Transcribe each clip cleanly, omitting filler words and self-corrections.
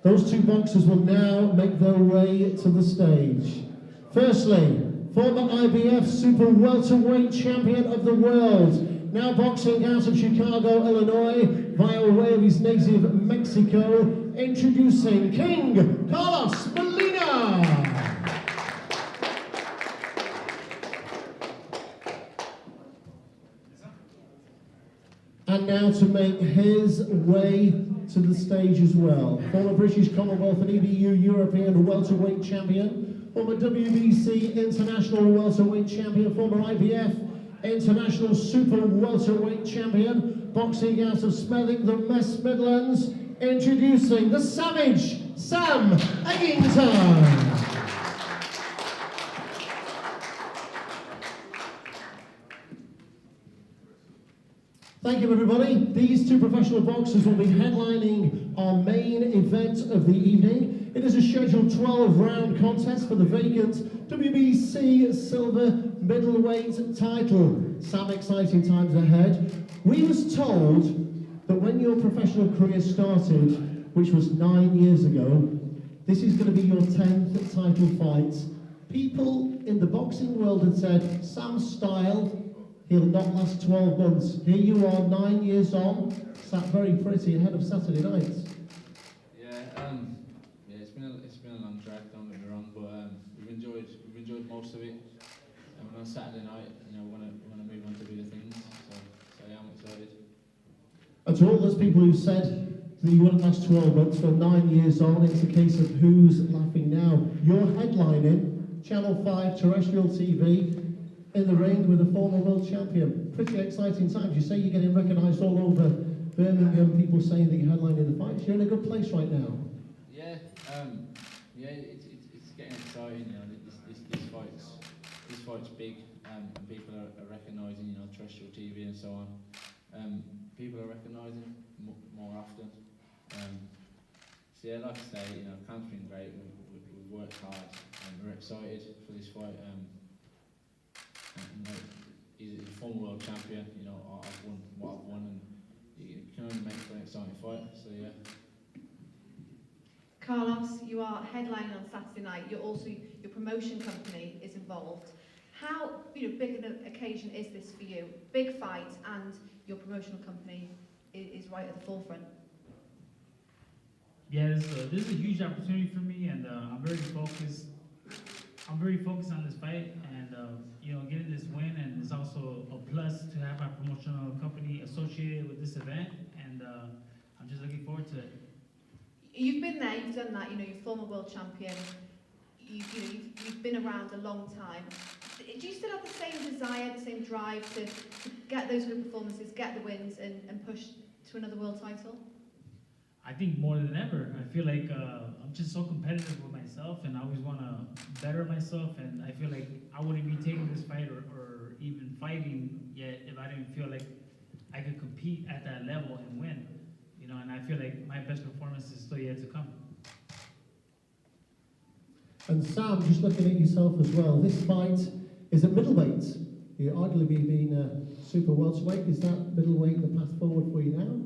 Those two boxers will now make their way to the stage. Firstly, former IBF Super Welterweight Champion of the World, now boxing out of Chicago, Illinois, via way of his native Mexico, introducing King Carlos Molina. And now to make his way to the stage as well, former British Commonwealth and EBU European Welterweight Champion, former WBC International Welterweight Champion, former IBF International Super Welterweight Champion, boxing out of Smethwick, the West Midlands, introducing the Savage, Sam Eggington. Thank you, everybody. These two professional boxers will be headlining our main event of the evening. It is a scheduled 12-round contest for the vacant WBC Silver Middleweight title. Some exciting times ahead. We was told that when your professional career started, which was 9 years ago, this is going to be your 10th title fight. People in the boxing world had said, Sam's style, he'll not last 12 months. Here you are, 9 years on, sat very pretty ahead of Saturday night. Yeah, it's been a long track, don't get me wrong, but we've enjoyed most of it. And on Saturday night, you know, want to move on to bigger things. So yeah, I'm excited. And to all those people who said that you wouldn't last 12 months, well, 9 years on, it's a case of who's laughing now. You're headlining Channel 5 terrestrial TV. In the ring with a former world champion. Pretty exciting times. You say you're getting recognised all over Birmingham, people saying that you're headlining the fights. You're in a good place right now. Yeah, it's getting exciting, you know, this fight's big, and people are recognising, you know, terrestrial TV and so on. People are recognising more often. So yeah, like I say, you know, camp's been great, we've worked hard, and we're excited for this fight. And, he's a former world champion, you know, I've won what I've won, and you can only make for an exciting fight, so yeah. Carlos, you are headlining on Saturday night, your promotion company is involved. How big an occasion is this for you? Big fight, and your promotional company is right at the forefront. Yeah, this is a huge opportunity for me, and I'm very focused. I'm very focused on this fight, and getting this win, and it's also a plus to have my promotional company associated with this event, and I'm just looking forward to it. You've been there, you've done that. You know, you're former world champion. You've been around a long time. Do you still have the same desire, the same drive to get those good performances, get the wins, and push to another world title? I think more than ever. I feel like I'm just so competitive with myself, and I always want to better myself, and I feel like I wouldn't be taking this fight or even fighting yet if I didn't feel like I could compete at that level and win. You know, and I feel like my best performance is still yet to come. And Sam, just looking at yourself as well, this fight is at middleweight. You're arguably being a super welterweight. Is that middleweight the path forward for you now?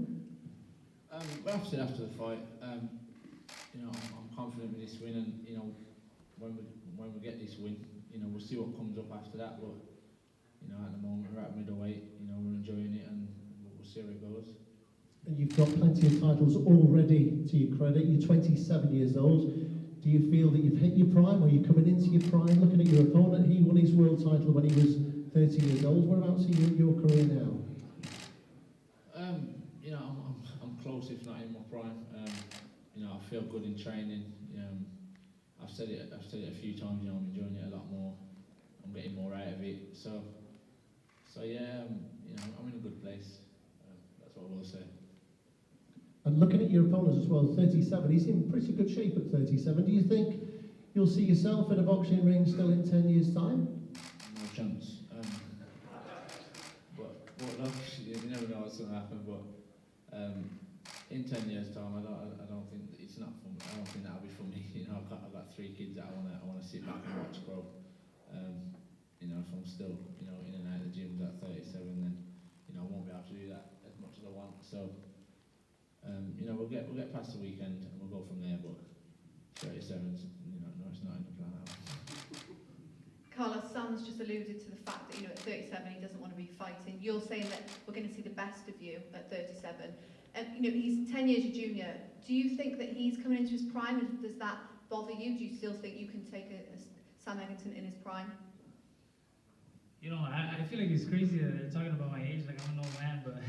But I've said after the fight, you know, I'm confident with this win, and you know, when we get this win, you know, we'll see what comes up after that. But you know, at the moment we're at middleweight, you know, we're enjoying it, and we'll see how it goes. And you've got plenty of titles already to your credit. You're 27 years old. Do you feel that you've hit your prime, or you're coming into your prime? Looking at your opponent, he won his world title when he was 30 years old. Whereabouts are you in your career now? You know, I'm close, if not in my prime. You know, I feel good in training. I've said it a few times. You know, I'm enjoying it a lot more. I'm getting more out of it. So yeah, you know, I'm in a good place. That's what I will say. And looking at your opponents as well, 37, he's in pretty good shape at 37. Do you think you'll see yourself in a boxing ring still in 10 years' time? No chance. But look, you never know what's going to happen. But in 10 years' time, I don't think it's not for me. I don't think that'll be for me. You know, I've got 3 kids that I wanna sit back and watch grow. You know, if I'm still, you know, in and out of the gyms at 37, then you know I won't be able to do that as much as I want. So You know, we'll get past the weekend and we'll go from there. But 37's, you know, no, it's not in the plan. Carlos, Sam's just alluded to the fact that, you know, at 37 he doesn't want to be fighting. You're saying that we're going to see the best of you at 37. And, you know, he's 10 years your junior. Do you think that he's coming into his prime, and does that bother you? Do you still think you can take a Sam Eggington in his prime? You know, I feel like it's crazy that they're talking about my age, like I'm an old man, but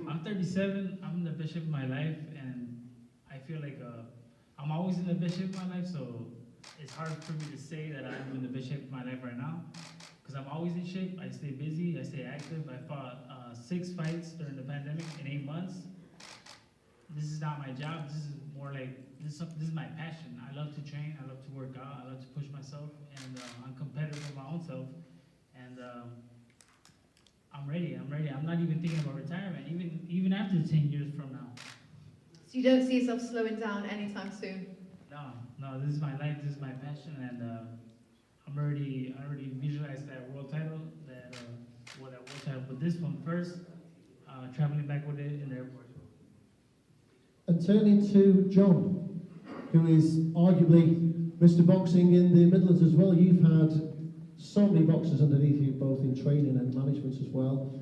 I'm 37, I'm in the best shape of my life, and I feel like I'm always in the best shape of my life, so it's hard for me to say that I'm in the best shape of my life right now, because I'm always in shape, I stay busy, I stay active. I fought 6 fights during the pandemic in 8 months. This is not my job, this is more like, this is my passion. I love to train, I love to work out, I love to push myself, and I'm competitive with my own self. And I'm ready. I'm not even thinking about retirement, even after 10 years from now. So you don't see yourself slowing down anytime soon? No, this is my life, this is my passion, and I already visualized that world title, that world title, but this one first, traveling back with it in the airport. And turning to Jon, who is arguably Mr. Boxing in the Midlands as well. You've had so many boxers underneath you, both in training and management as well.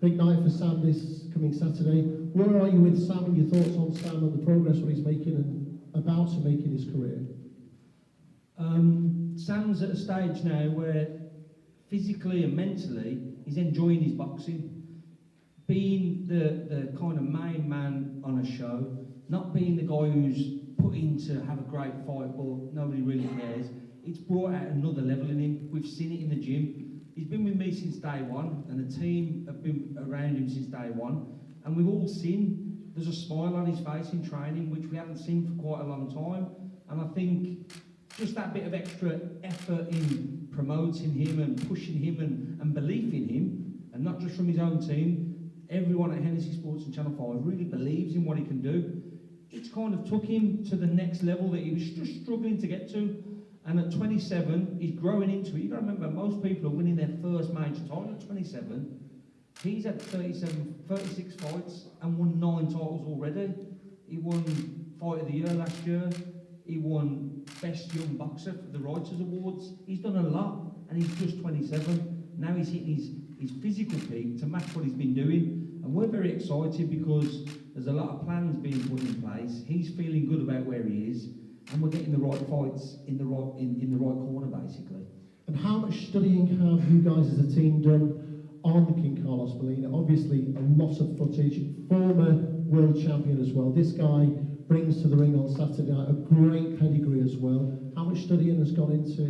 Big night for Sam this coming Saturday. Where are you with Sam and your thoughts on Sam and the progress what he's making and about to make in his career? Sam's at a stage now where physically and mentally he's enjoying his boxing. Being the kind of main man on a show, not being the guy who's put in to have a great fight but nobody really cares. It's brought out another level in him. We've seen it in the gym. He's been with me since day one, and the team have been around him since day one. And we've all seen there's a smile on his face in training, which we haven't seen for quite a long time. And I think just that bit of extra effort in promoting him and pushing him and belief in him, and not just from his own team, everyone at Hennessy Sports and Channel 5 really believes in what he can do. It's kind of took him to the next level that he was just struggling to get to. And at 27, he's growing into it. You've got to remember, most people are winning their first major title at 27. He's had 36 fights and won 9 titles already. He won Fight of the Year last year. He won Best Young Boxer for the Writers' Awards. He's done a lot, and he's just 27. Now he's hitting his physical peak to match what he's been doing. And we're very excited because there's a lot of plans being put in place. He's feeling good about where he is. And we're getting the right fights in the right corner, basically. And how much studying have you guys as a team done on King Carlos Molina? Obviously, a lot of footage. Former world champion as well. This guy brings to the ring on Saturday night a great pedigree as well. How much studying has gone into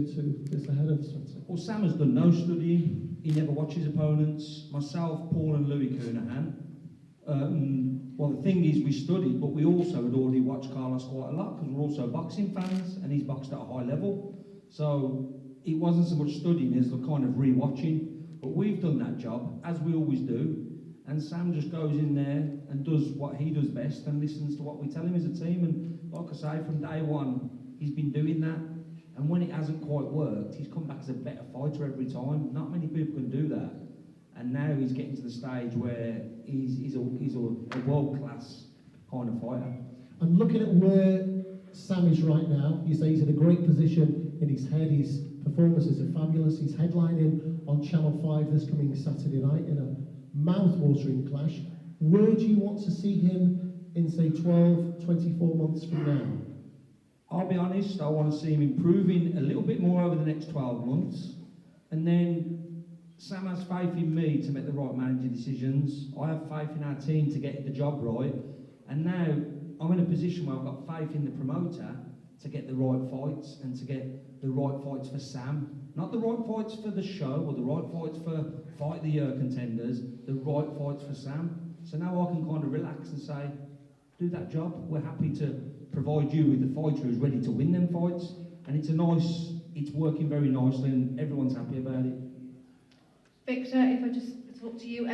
this ahead of Saturday? Well, Sam has done no studying. He never watches opponents. Myself, Paul, and Louis Coonahan. Well, the thing is, we studied, but we also had already watched Carlos quite a lot because we're also boxing fans, and he's boxed at a high level. So it wasn't so much studying as the kind of re-watching. But we've done that job, as we always do. And Sam just goes in there and does what he does best and listens to what we tell him as a team. And like I say, from day one, he's been doing that. And when it hasn't quite worked, he's come back as a better fighter every time. Not many people can do that. And now he's getting to the stage where he's a world-class kind of fighter. And looking at where Sam is right now, you say he's in a great position in his head. His performances are fabulous. He's headlining on Channel 5 this coming Saturday night in a mouth-watering clash. Where do you want to see him in, say, 12, 24 months from now? I'll be honest, I want to see him improving a little bit more over the next 12 months. And then Sam has faith in me to make the right managing decisions. I have faith in our team to get the job right. And now I'm in a position where I've got faith in the promoter to get the right fights and to get the right fights for Sam. Not the right fights for the show or the right fights for Fight of the Year contenders, the right fights for Sam. So now I can kind of relax and say, do that job. We're happy to provide you with the fighter who's ready to win them fights. And it's working very nicely and everyone's happy about it. Victor, if I just talk to you,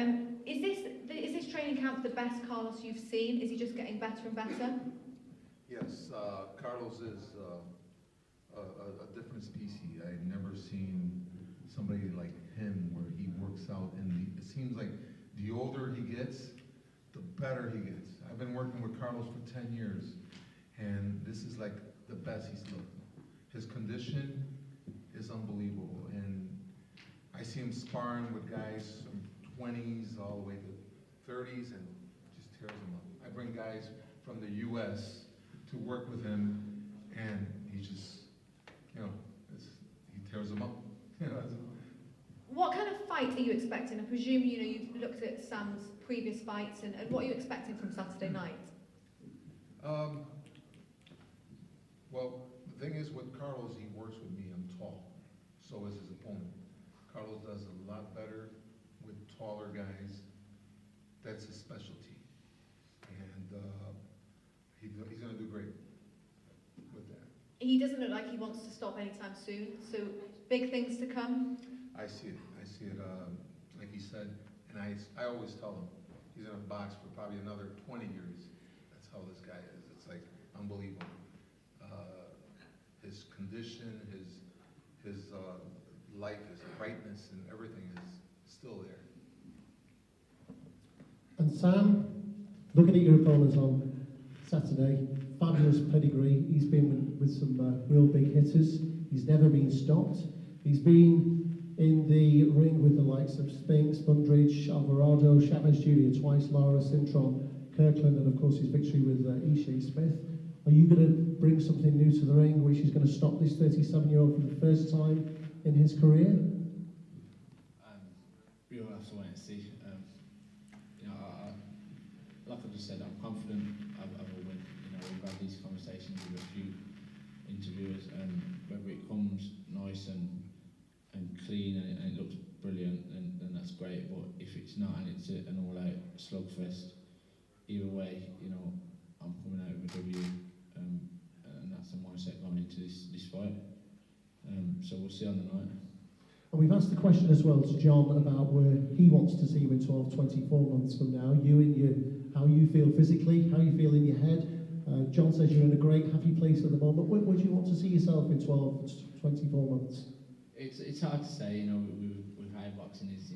is this training camp the best Carlos you've seen? Is he just getting better and better? Yes, Carlos is a different species. I've never seen somebody like him where he works out, and it seems like the older he gets, the better he gets. I've been working with Carlos for 10 years, and this is like the best he's looked. His condition is unbelievable, and I see him sparring with guys from 20s all the way to 30s and just tears them up. I bring guys from the U.S. to work with him, and he just, he tears them up. What kind of fight are you expecting? I presume, you've looked at Sam's previous fights, and what are you expecting from Saturday night? Well, the thing is with Carlos, he works with me. I'm tall. So is his opponent. Carlos does a lot better with taller guys. That's his specialty. And he's going to do great with that. He doesn't look like he wants to stop anytime soon, so big things to come. I see it. Like he said, and I always tell him, he's going to box for probably another 20 years. That's how this guy is. It's like unbelievable. His condition, his life, his brightness, and everything is still there. And Sam, looking at your opponents on Saturday, fabulous pedigree. He's been with some real big hitters. He's never been stopped. He's been in the ring with the likes of Spinks, Bundridge, Alvarado, Chavez Jr. twice, Lara, Sintron, Kirkland, and of course his victory with Ishii Smith. Are you going to bring something new to the ring which is going to stop this 37-year-old for the first time in his career? We'll have to wait and see. Like I just said, I'm confident I will win. We've had these conversations with a few interviewers, and whether it comes nice and clean and it looks brilliant, then that's great. But if it's not and it's an all-out slugfest, either way, I'm coming out with a W, and that's the mindset going into this fight. So we'll see on the night. And we've asked the question as well to Jon about where he wants to see you in 12, 24 months from now. How you feel physically, how you feel in your head. Jon says you're in a great, happy place at the moment. Where do you want to see yourself in 12, 24 months? It's hard to say, with high boxing is,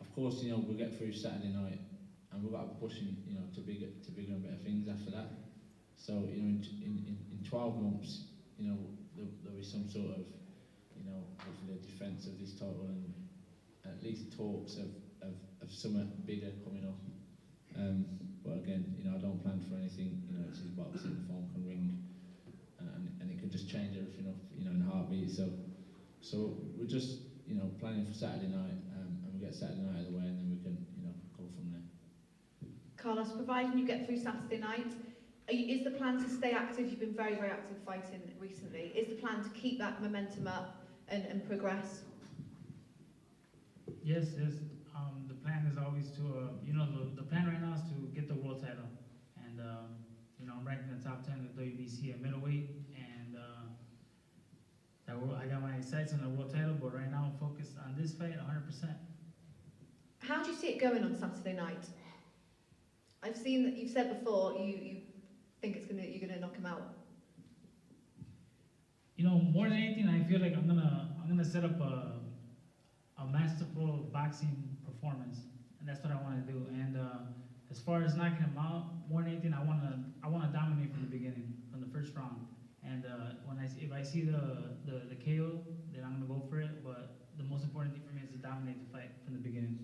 of course, we'll get through Saturday night, and we've got to push to bigger and better things after that. So, in 12 months, there'll be some sort of, hopefully a defence of this title, and at least talks of something bigger coming up. But again, I don't plan for anything. It's his boxing, the phone can ring, and it can just change everything up, in a heartbeat. So we're just, planning for Saturday night, and we get Saturday night out of the way, and then we can, go from there. Carlos, providing you get through Saturday night, is the plan to stay active? You've been very, very active fighting recently. Is the plan to keep that momentum up and progress? Yes. The plan is always to, the plan right now is to get the world title. And, I'm ranked in the top 10 of the WBC at middleweight. And I got my sights on the world title, but right now I'm focused on this fight 100%. How do you see it going on Saturday night? I've seen that you've said before you think you're gonna knock him out. More than anything, I feel like I'm gonna set up a masterful boxing performance, and that's what I want to do. And as far as knocking him out, more than anything, I want to dominate from the beginning, from the first round. And if I see the KO, then I'm gonna go for it. But the most important thing for me is to dominate the fight from the beginning.